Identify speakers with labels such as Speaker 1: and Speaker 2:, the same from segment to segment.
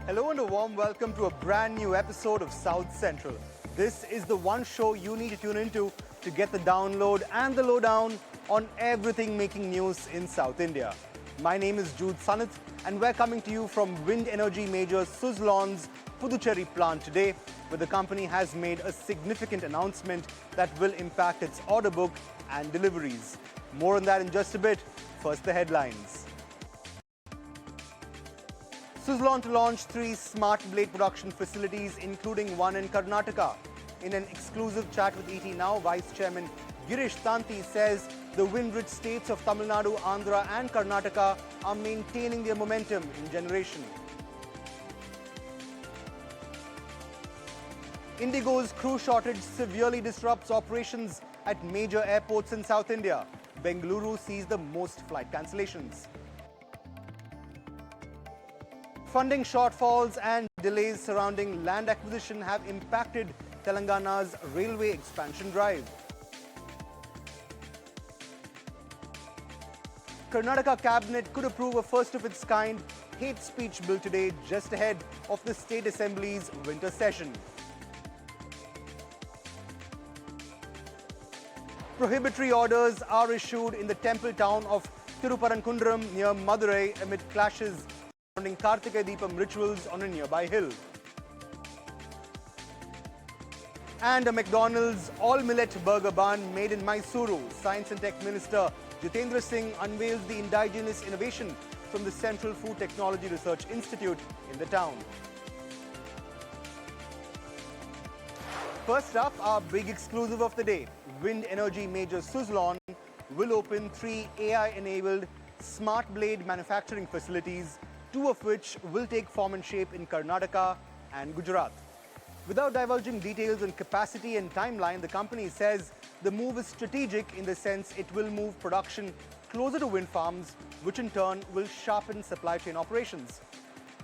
Speaker 1: Hello and a warm welcome to a brand new episode of South Central. This is the one show you need to tune into to get the download and the lowdown on everything making news in South India. My name is Jude Sanith and we're coming to you from wind energy major Suzlon's Puducherry plant today, where the company has made a significant announcement that will impact its order book and deliveries. More on that in just a bit. First, the headlines. Suzlon to launch 3 smart blade production facilities, including one in Karnataka. In an exclusive chat with etnow, Vice Chairman Girish Tanti says the wind-rich states of Tamil Nadu, Andhra and Karnataka are maintaining their momentum in generation. IndiGo's crew shortage severely disrupts operations at major airports in South India. Bengaluru sees the most flight cancellations. Funding shortfalls and delays surrounding land acquisition have impacted Telangana's railway expansion drive. Karnataka cabinet could approve a first-of-its-kind hate speech bill today, just ahead of the State Assembly's winter session. Prohibitory orders are issued in the temple town of Tiruparankundram near Madurai amid clashes surrounding Kartika Deepam rituals on a nearby hill. And a McDonald's all-millet burger bun made in Mysuru. Science and Tech Minister Jitendra Singh unveils the indigenous innovation from the Central Food Technology Research Institute in the town. First up, our big exclusive of the day. Wind energy major Suzlon will open 3 AI-enabled smart blade manufacturing facilities, 2 of which will take form and shape in Karnataka and Gujarat. Without divulging details on capacity and timeline, the company says the move is strategic in the sense it will move production closer to wind farms, which in turn will sharpen supply chain operations.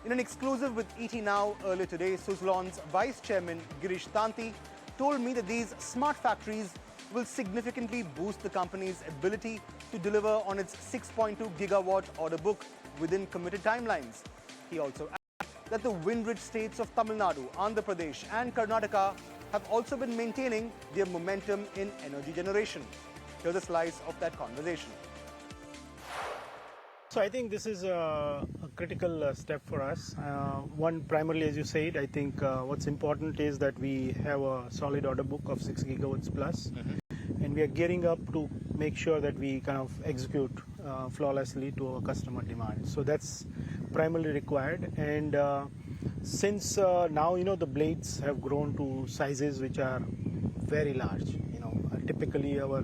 Speaker 1: In an exclusive with etnow earlier today, Suzlon's Vice Chairman Girish Tanti told me that these smart factories will significantly boost the company's ability to deliver on its 6.2 gigawatt order book within committed timelines. He also added that the wind-rich states of Tamil Nadu, Andhra Pradesh and Karnataka have also been maintaining their momentum in energy generation. Here's a slice of that conversation.
Speaker 2: So I think this is a critical step for us. One, primarily, as you said, I think what's important is that we have a solid order book of 6 gigawatts plus. And we are gearing up to make sure that we kind of execute flawlessly to our customer demand. So that's primarily required. And since now, the blades have grown to sizes which are very large. Typically our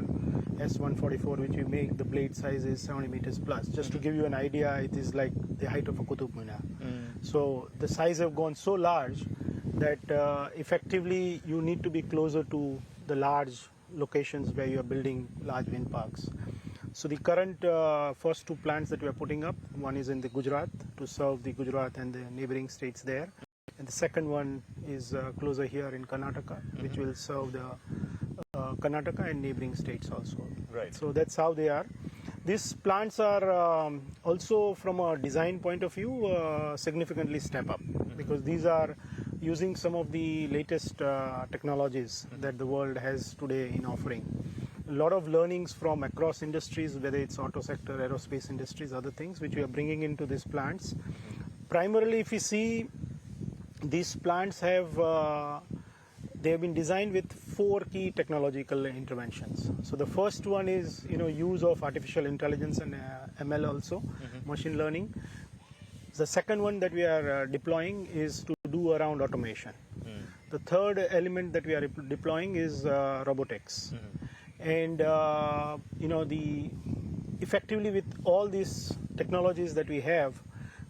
Speaker 2: S144, which we make, the blade size is 70 meters plus. Just to give you an idea, it is like the height of a Qutub Minar. So the size have gone so large that effectively you need to be closer to the large locations where you are building large wind parks. So the current first 2 plants that we are putting up, one is in the Gujarat to serve the Gujarat and the neighboring states there. And the second one is closer here in Karnataka, which will serve the Karnataka and neighboring states also.
Speaker 1: Right.
Speaker 2: So that's how they are. These plants are also, from a design point of view, significantly step up, because these are using some of the latest technologies that the world has today in offering. A lot of learnings from across industries, whether it's auto sector, aerospace industries, other things, which we are bringing into these plants. Primarily, if you see, these plants they have been designed with 4 key technological interventions. So the first one is, use of artificial intelligence and ML also, machine learning. The second one that we are deploying is to do around automation. The third element that we are deploying is robotics. And, effectively with all these technologies that we have,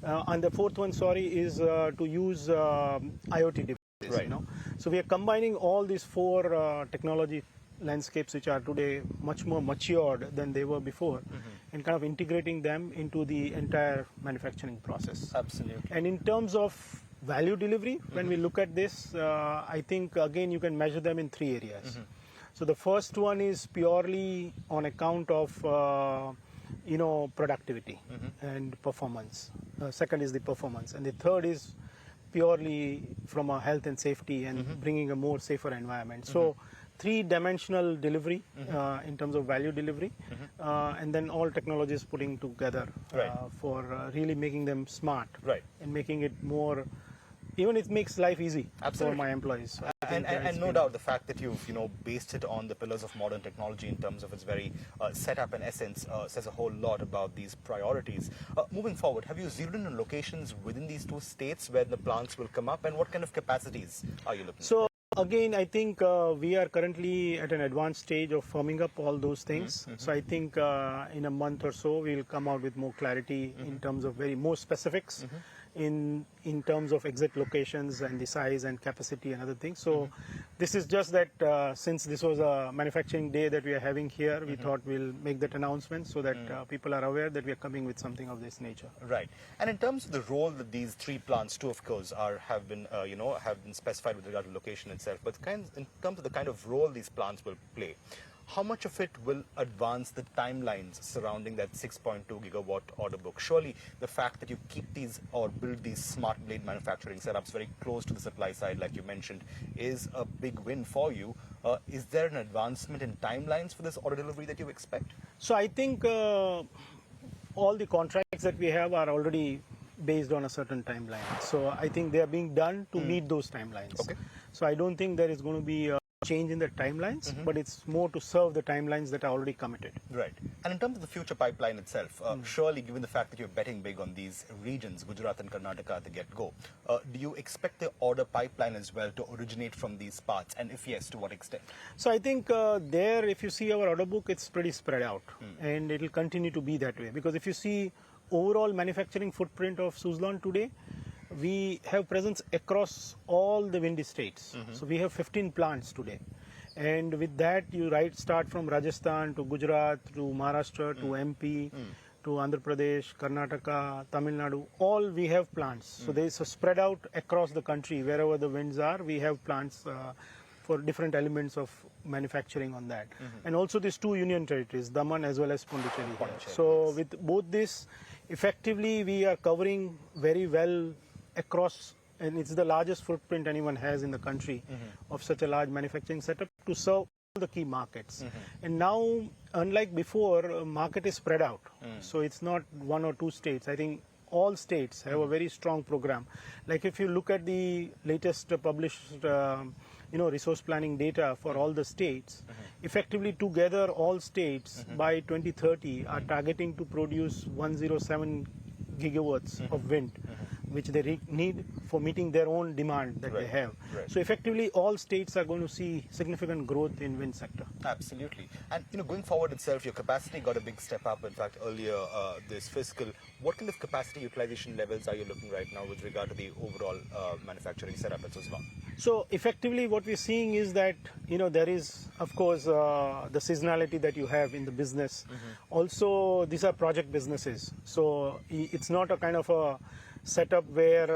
Speaker 2: and the fourth one, is to use IoT devices.
Speaker 1: Right.
Speaker 2: So we are combining all these 4 technology landscapes, which are today much more matured than they were before, and kind of integrating them into the entire manufacturing process.
Speaker 1: Absolutely.
Speaker 2: And in terms of value delivery, when we look at this, I think again you can measure them in 3 areas. So the first one is purely on account of productivity and performance. Second is the performance, and the third is purely from a health and safety and bringing a more safer environment. So three-dimensional delivery in terms of value delivery, and then all technologies putting together for really making them smart and making it more. Even it makes life easy for my employees. So
Speaker 1: and no doubt the fact that you've based it on the pillars of modern technology in terms of its very setup and essence says a whole lot about these priorities. Moving forward, have you zeroed in on locations within these two states where the plants will come up, and what kind of capacities are you looking at?
Speaker 2: So again, I think we are currently at an advanced stage of firming up all those things. So I think in a month or so we'll come out with more clarity in terms of more specifics. In terms of exact locations and the size and capacity and other things. So this is just that since this was a manufacturing day that we are having here, we thought we'll make that announcement so that people are aware that we are coming with something of this nature.
Speaker 1: Right. And in terms of the role that these three plants, two of course, have been specified with regard to location itself, but in terms of the kind of role these plants will play, how much of it will advance the timelines surrounding that 6.2 gigawatt order book? Surely the fact that you keep these or build these smart blade manufacturing setups very close to the supply side, like you mentioned, is a big win for you. Is there an advancement in timelines for this order delivery that you expect?
Speaker 2: So I think all the contracts that we have are already based on a certain timeline. So I think they are being done to meet those timelines.
Speaker 1: Okay.
Speaker 2: So I don't think there is going to be a change in the timelines, but it's more to serve the timelines that are already committed.
Speaker 1: Right. And in terms of the future pipeline itself, surely given the fact that you're betting big on these regions, Gujarat and Karnataka at the get-go, do you expect the order pipeline as well to originate from these parts? And if yes, to what extent?
Speaker 2: So I think there, if you see our order book, it's pretty spread out and it will continue to be that way. Because if you see overall manufacturing footprint of Suzlon today, we have presence across all the windy states. So we have 15 plants today. And with that, you start from Rajasthan to Gujarat to Maharashtra to MP to Andhra Pradesh, Karnataka, Tamil Nadu. All we have plants. So there is a spread out across the country. Wherever the winds are, we have plants for different elements of manufacturing on that. And also these two union territories, Daman as well as Pondicherry. So with both this, effectively we are covering very well across, and it's the largest footprint anyone has in the country of such a large manufacturing setup to serve all the key markets. And now, unlike before, market is spread out. So it's not one or two states. I think all states have a very strong program. Like if you look at the latest published resource planning data for all the states, effectively together all states by 2030 are targeting to produce 107 gigawatts of wind, which they need for meeting their own demand that they have. So effectively all states are going to see significant growth in wind sector.
Speaker 1: Absolutely. And going forward itself, your capacity got a big step up. In fact, earlier this fiscal, what kind of capacity utilization levels are you looking right now with regard to the overall manufacturing setup at Suzlon?
Speaker 2: So effectively what we're seeing is that there is of course the seasonality that you have in the business. Also these are project businesses, so it's not a kind of a setup where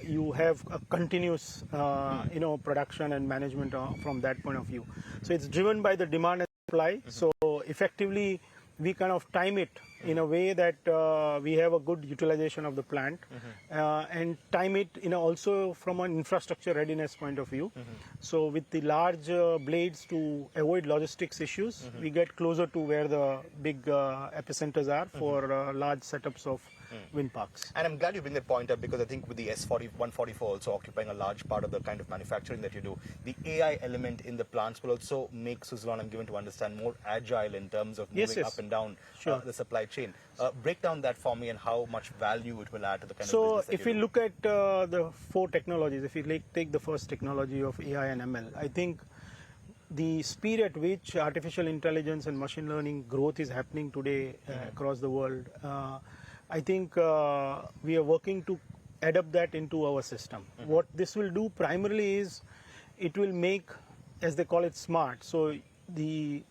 Speaker 2: you have a continuous production and management from that point of view. So it's driven by the demand and supply. So effectively we kind of time it in a way that we have a good utilization of the plant and time it also from an infrastructure readiness point of view. So with the large blades, to avoid logistics issues, we get closer to where the big epicenters are for large setups of wind parks.
Speaker 1: And I'm glad you bring that point up, because I think with the S144 also occupying a large part of the kind of manufacturing that you do, the AI element in the plants will also make Suzlon, I'm given to understand, more agile in terms of moving up and down the supply chain. Break down that for me and how much value it will add to the kind of business that
Speaker 2: if we look at the four technologies, if we take the first technology of AI and ML, I think the speed at which artificial intelligence and machine learning growth is happening today across the world, I think we are working to adapt that into our system. What this will do primarily is it will make, as they call it, smart. So the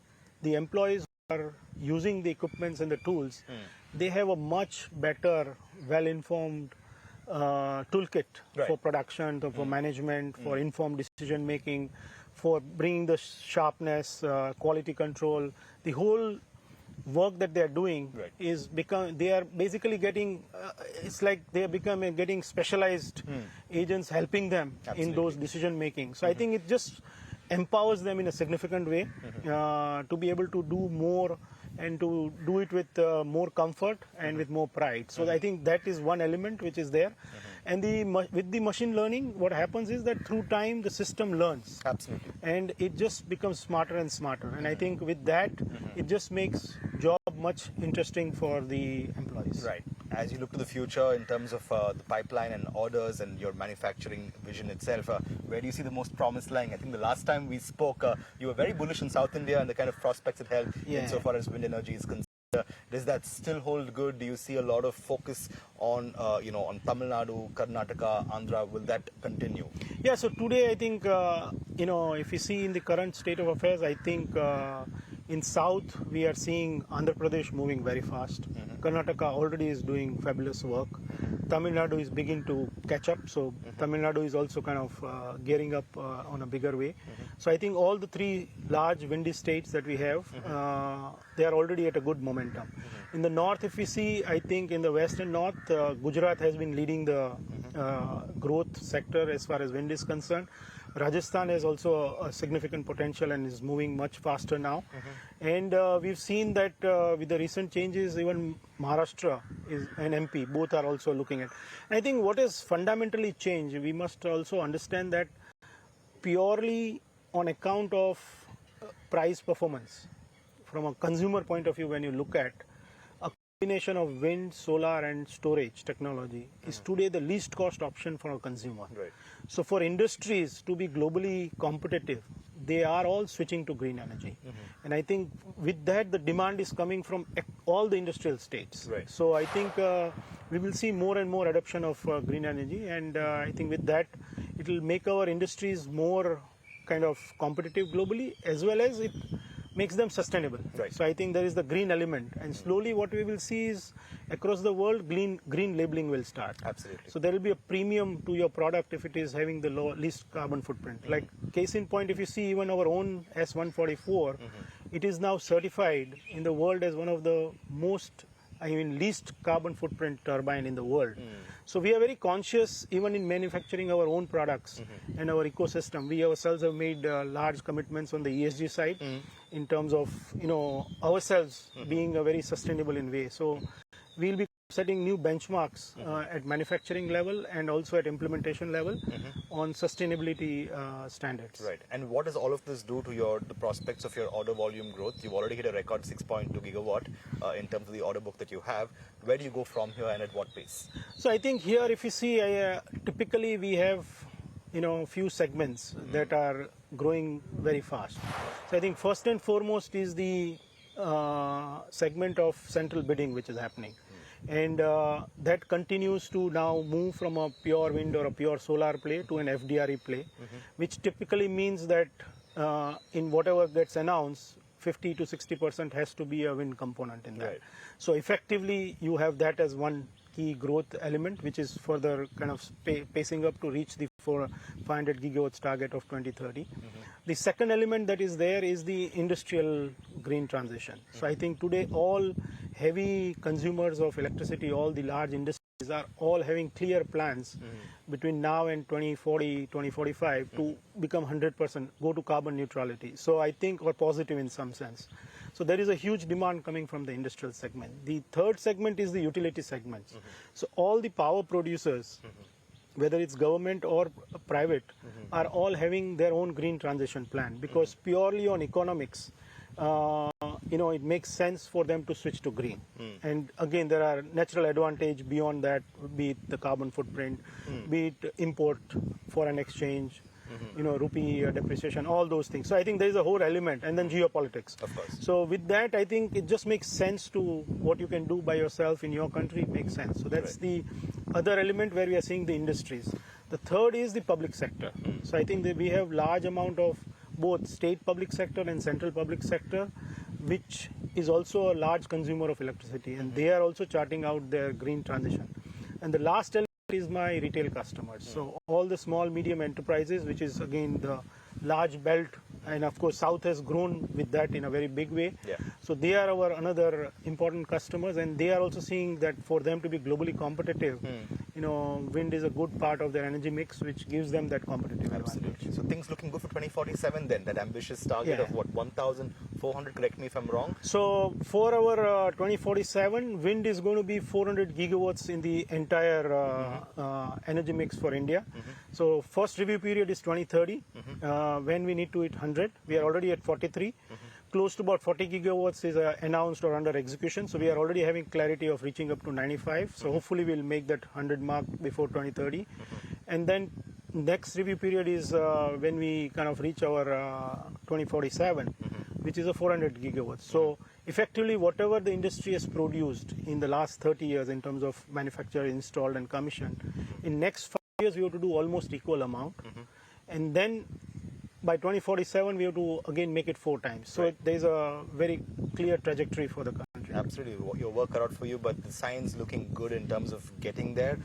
Speaker 2: employees who are using the equipments and the tools, they have a much better, well-informed toolkit for production, for management, for informed decision making, for bringing the sharpness, quality control. The whole work that they are doing
Speaker 1: Right.
Speaker 2: is they are basically getting, it's like they are getting specialized agents helping them in those decision making. So I think it just empowers them in a significant way to be able to do more and to do it with more comfort and with more pride. So I think that is one element which is there. And with the machine learning, what happens is that through time the system learns.
Speaker 1: Absolutely.
Speaker 2: And it just becomes smarter and smarter. And I think with that, it just makes job much interesting for the employees.
Speaker 1: Right. As you look to the future in terms of the pipeline and orders and your manufacturing vision itself, where do you see the most promise lying? I think the last time we spoke, you were very bullish in South India and the kind of prospects it held insofar as wind energy is concerned. Does that still hold good? Do you see a lot of focus on, on Tamil Nadu, Karnataka, Andhra? Will that continue?
Speaker 2: Yeah, so today I think, if you see in the current state of affairs, I think in South we are seeing Andhra Pradesh moving very fast. Karnataka already is doing fabulous work. Tamil Nadu is beginning to catch up. So Tamil Nadu is also kind of gearing up on a bigger way. So I think all the three large windy states that we have, they are already at a good momentum. In the north, if we see, I think in the west and north, Gujarat has been leading the growth sector as far as wind is concerned. Rajasthan has also a significant potential and is moving much faster now. And we've seen that with the recent changes, even Maharashtra and MP, both are also looking at. And I think what has fundamentally changed, we must also understand that purely on account of price performance, from a consumer point of view, when you look at a combination of wind, solar and storage technology is today the least cost option for a consumer.
Speaker 1: Right.
Speaker 2: So for industries to be globally competitive, they are all switching to green energy. And I think with that, the demand is coming from all the industrial states.
Speaker 1: Right.
Speaker 2: So I think we will see more and more adoption of green energy. And I think with that, it will make our industries more kind of competitive globally, as well as it makes them sustainable.
Speaker 1: Right.
Speaker 2: So I think there is the green element, and slowly what we will see is across the world green labeling will start.
Speaker 1: Absolutely.
Speaker 2: So there will be a premium to your product if it is having the least carbon footprint. Like case in point, if you see even our own S144, it is now certified in the world as one of the least carbon footprint turbine in the world. So we are very conscious even in manufacturing our own products and our ecosystem. We ourselves have made large commitments on the ESG side in terms of ourselves being a very sustainable in way. So we'll be setting new benchmarks at manufacturing level and also at implementation level on sustainability standards.
Speaker 1: Right. And what does all of this do to the prospects of your order volume growth? You've already hit a record 6.2 gigawatt in terms of the order book that you have. Where do you go from here and at what pace?
Speaker 2: So I think here, if you see, typically we have few segments that are growing very fast. So I think first and foremost is the segment of central bidding which is happening. And that continues to now move from a pure wind or a pure solar play to an FDRE play, which typically means that in whatever gets announced, 50 to 60% has to be a wind component in that.
Speaker 1: Right.
Speaker 2: So effectively, you have that as one key growth element, which is further kind of pacing up to reach the 500 gigawatts target of 2030. The second element that is there is the industrial green transition. So I think today all heavy consumers of electricity, all the large industries are all having clear plans between now and 2040, 2045 to become 100%, go to carbon neutrality. So I think we're positive in some sense. So there is a huge demand coming from the industrial segment. The third segment is the utility segments. So all the power producers, whether it's government or private, are all having their own green transition plan, because purely on economics, it makes sense for them to switch to green. And again, there are natural advantage beyond that, be it the carbon footprint, be it import, foreign exchange, rupee depreciation, all those things. So I think there is a whole element, and then geopolitics.
Speaker 1: Of course.
Speaker 2: So with that, I think it just makes sense to what you can do by yourself in your country makes sense. So that's the other element where we are seeing the industries. The third is the public sector. So I think that we have large amount of both state public sector and central public sector, which is also a large consumer of electricity, and they are also charting out their green transition. And the last element is my retail customers. So all the small medium enterprises, which is again the large belt, and of course South has grown with that in a very big way.
Speaker 1: Yeah.
Speaker 2: So they are our another important customers, and they are also seeing that for them to be globally competitive, wind is a good part of their energy mix, which gives them that competitive
Speaker 1: Absolutely.
Speaker 2: advantage.
Speaker 1: So things looking good for 2047 then, that ambitious target
Speaker 2: Yeah.
Speaker 1: of what, 1,400, correct me if I'm wrong?
Speaker 2: So for our 2047, wind is going to be 400 gigawatts in the entire energy mix for India. So first review period is 2030, when we need to hit 100. We are already at 43. Close to about 40 gigawatts is announced or under execution. So we are already having clarity of reaching up to 95. So hopefully we'll make that 100 mark before 2030. And then next review period is when we kind of reach our 2047, which is a 400 gigawatts. So effectively, whatever the industry has produced in the last 30 years in terms of manufacture, installed, and commissioned, in next 5 years we have to do almost equal amount, and then by 2047 we have to again make it 4 times. So
Speaker 1: Right.
Speaker 2: there is a very clear trajectory for the country.
Speaker 1: Absolutely, your work cut out for you, but the signs looking good in terms of getting there.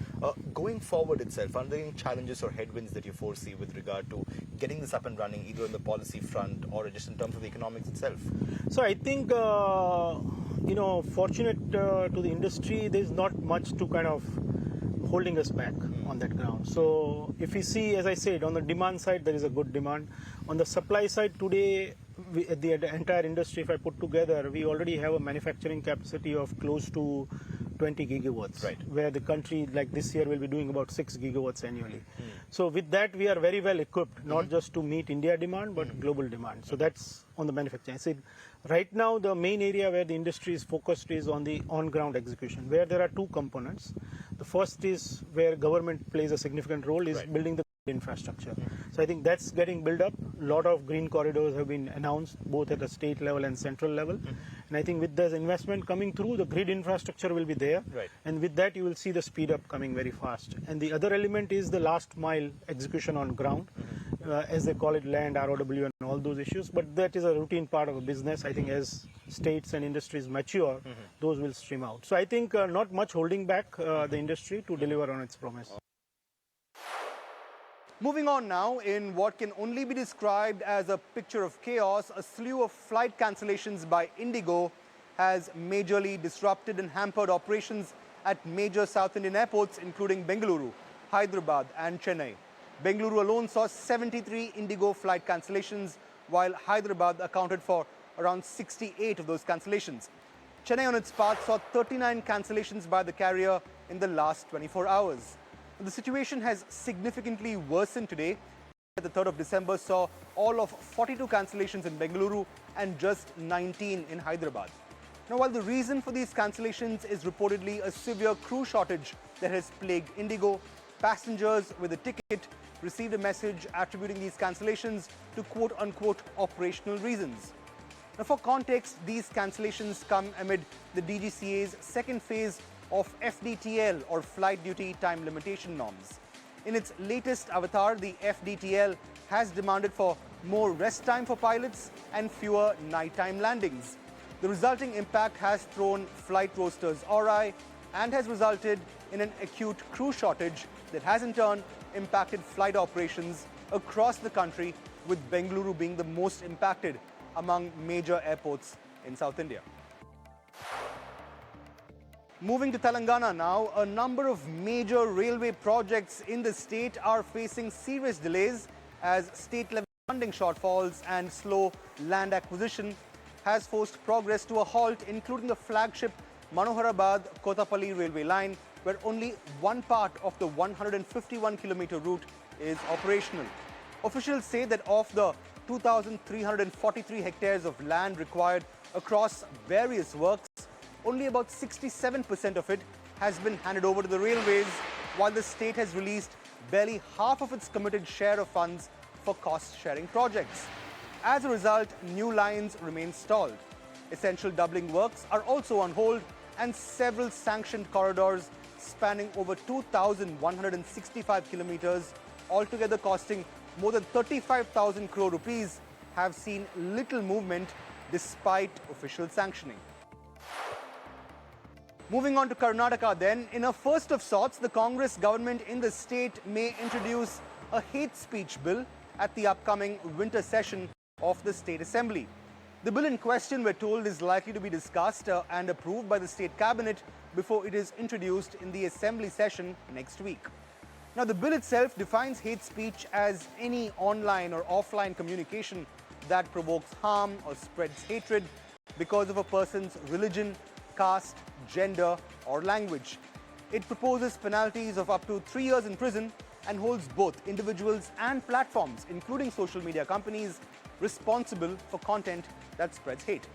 Speaker 1: Going forward itself, are there any challenges or headwinds that you foresee with regard to getting this up and running, either on the policy front or just in terms of the economics itself?
Speaker 2: So I think, fortunate to the industry, there's not much to kind of holding us back on that ground. So if we see, as I said, on the demand side, there is a good demand. On the supply side today, the entire industry, if I put together, we already have a manufacturing capacity of close to 20 gigawatts,
Speaker 1: Right.
Speaker 2: where the country, like this year, will be doing about 6 gigawatts annually. So with that, we are very well equipped, not just to meet India demand, but global demand. So that's on the manufacturing. I said, right now, the main area where the industry is focused is on the on-ground execution, where there are 2 components. The first is where government plays a significant role, is
Speaker 1: Right.
Speaker 2: building the infrastructure. So I think that's getting built up. A lot of green corridors have been announced, both at the state level and central level. And I think with this investment coming through, the grid infrastructure will be there.
Speaker 1: Right.
Speaker 2: And with that, you will see the speed up coming very fast. And the other element is the last mile execution on ground, as they call it, land, ROW, and all those issues. But that is a routine part of a business. I think as states and industries mature, those will stream out. So I think not much holding back the industry to deliver on its promise.
Speaker 1: Moving on now, in what can only be described as a picture of chaos, a slew of flight cancellations by IndiGo has majorly disrupted and hampered operations at major South Indian airports, including Bengaluru, Hyderabad, and Chennai. Bengaluru alone saw 73 IndiGo flight cancellations, while Hyderabad accounted for around 68 of those cancellations. Chennai, on its part, saw 39 cancellations by the carrier in the last 24 hours. The situation has significantly worsened today. The 3rd of December saw all of 42 cancellations in Bengaluru and just 19 in Hyderabad. Now, while the reason for these cancellations is reportedly a severe crew shortage that has plagued IndiGo, passengers with a ticket received a message attributing these cancellations to quote-unquote operational reasons. Now, for context, these cancellations come amid the DGCA's second phase of FDTL, or Flight Duty Time Limitation norms. In its latest avatar, the FDTL has demanded for more rest time for pilots and fewer nighttime landings. The resulting impact has thrown flight rosters awry and has resulted in an acute crew shortage that has in turn impacted flight operations across the country, with Bengaluru being the most impacted among major airports in South India. Moving to Telangana now, a number of major railway projects in the state are facing serious delays as state-level funding shortfalls and slow land acquisition has forced progress to a halt, including the flagship Manoharabad-Kotapalli railway line, where only one part of the 151-kilometer route is operational. Officials say that of the 2,343 hectares of land required across various works, only about 67% of it has been handed over to the railways, while the state has released barely half of its committed share of funds for cost-sharing projects. As a result, new lines remain stalled. Essential doubling works are also on hold, and several sanctioned corridors spanning over 2,165 kilometers, altogether costing more than 35,000 crore rupees, have seen little movement despite official sanctioning. Moving on to Karnataka then, in a first of sorts, the Congress government in the state may introduce a hate speech bill at the upcoming winter session of the State Assembly. The bill in question, we're told, is likely to be discussed and approved by the State Cabinet before it is introduced in the Assembly session next week. Now, the bill itself defines hate speech as any online or offline communication that provokes harm or spreads hatred because of a person's religion, caste, gender, or language. It proposes penalties of up to 3 years in prison and holds both individuals and platforms, including social media companies, responsible for content that spreads hate.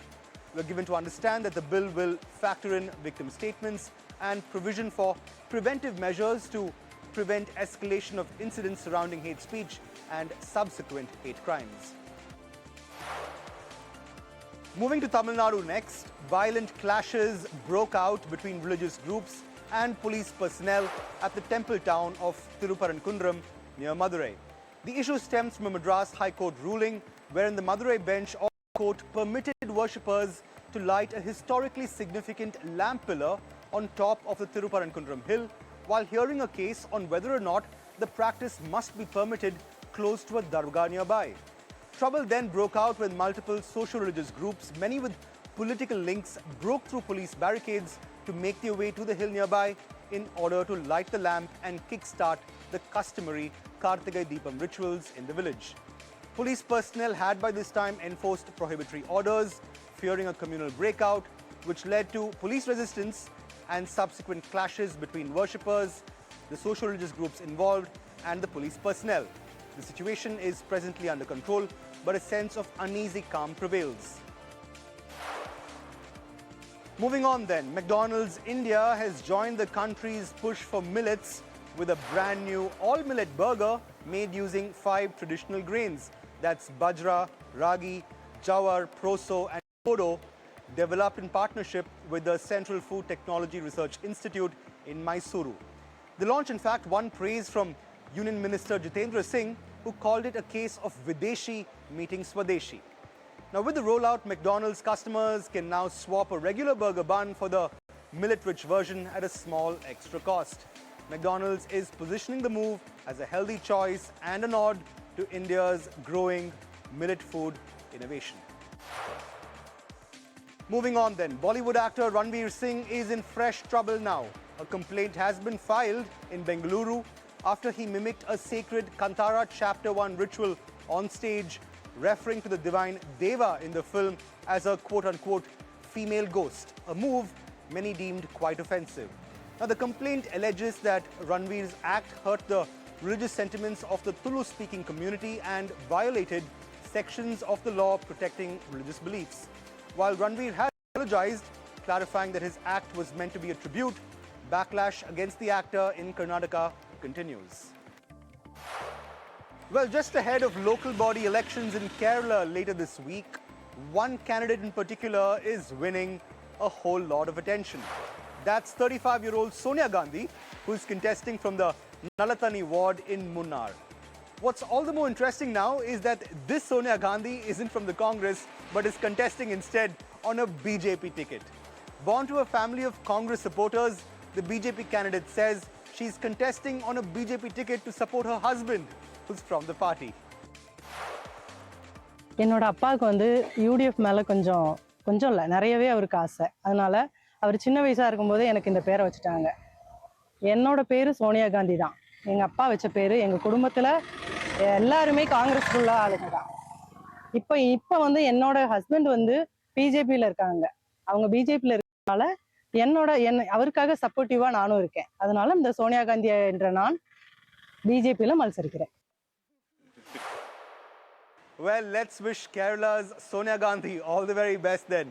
Speaker 1: We're given to understand that the bill will factor in victim statements and provision for preventive measures to prevent escalation of incidents surrounding hate speech and subsequent hate crimes. Moving to Tamil Nadu next, violent clashes broke out between religious groups and police personnel at the temple town of Tiruparankundram near Madurai. The issue stems from a Madras High Court ruling wherein the Madurai bench of the court permitted worshippers to light a historically significant lamp pillar on top of the Tiruparankundram hill while hearing a case on whether or not the practice must be permitted close to a dargah nearby. Trouble then broke out when multiple socio-religious groups, many with political links, broke through police barricades to make their way to the hill nearby in order to light the lamp and kickstart the customary Kartigai Deepam rituals in the village. Police personnel had by this time enforced prohibitory orders, fearing a communal breakout, which led to police resistance and subsequent clashes between worshippers, the socio-religious groups involved, and the police personnel. The situation is presently under control, but a sense of uneasy calm prevails. Moving on then, McDonald's India has joined the country's push for millets with a brand new all-millet burger made using 5 traditional grains. That's bajra, ragi, jawar, proso, and kodo, developed in partnership with the Central Food Technology Research Institute in Mysuru. The launch, in fact, won praise from Union Minister Jitendra Singh, who called it a case of Videshi meeting Swadeshi. Now, with the rollout, McDonald's customers can now swap a regular burger bun for the millet-rich version at a small extra cost. McDonald's is positioning the move as a healthy choice and a nod to India's growing millet food innovation. Moving on then, Bollywood actor Ranveer Singh is in fresh trouble now. A complaint has been filed in Bengaluru after he mimicked a sacred Kantara Chapter 1 ritual on stage, referring to the divine Deva in the film as a quote-unquote female ghost, a move many deemed quite offensive. Now, the complaint alleges that Ranveer's act hurt the religious sentiments of the Tulu-speaking community and violated sections of the law protecting religious beliefs. While Ranveer has apologized, clarifying that his act was meant to be a tribute, backlash against the actor in Karnataka continues. Well, just ahead of local body elections in Kerala later this week, one candidate in particular is winning a whole lot of attention. That's 35-year-old Sonia Gandhi, who is contesting from the Nalathani ward in Munnar. What's all the more interesting now is that this Sonia Gandhi isn't from the Congress, but is contesting instead on a BJP ticket. Born to a family of Congress supporters, the BJP candidate says she's contesting on a BJP ticket to support her husband, who's from the party.
Speaker 3: என்னோட அப்பாவுக்கு வந்து UDF மேலே கொஞ்சம் இல்லை நிறையவே அவருக்கு ஆசை. அதனால அவர் சின்ன வயசாக இருக்கும்போது எனக்கு இந்த பேரை வச்சுட்டாங்க. என்னோட பேர் சோனியா காந்தி தான். எங்கள் அப்பா வச்ச பேர். எங்கள் குடும்பத்தில் எல்லாருமே காங்கிரஸ் உள்ள ஆளுங்க தான். இப்போ வந்து என்னோட ஹஸ்பண்ட் வந்து பிஜேபியில் இருக்காங்க. அவங்க பிஜேபியில் இருக்கனால அவருக்காக சப்போர்ட்டிவாக நானும் இருக்கேன். அதனால இந்த சோனியா காந்தி என்ற நான் பிஜேபியில் மത്സരിக்கிறேன்.
Speaker 1: Well, let's wish Kerala's Sonia Gandhi all the very best then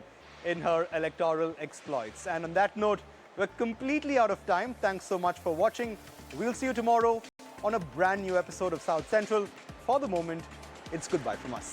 Speaker 1: in her electoral exploits. And on that note, we're completely out of time. Thanks so much for watching. We'll see you tomorrow on a brand new episode of South Central. For the moment, it's goodbye from us.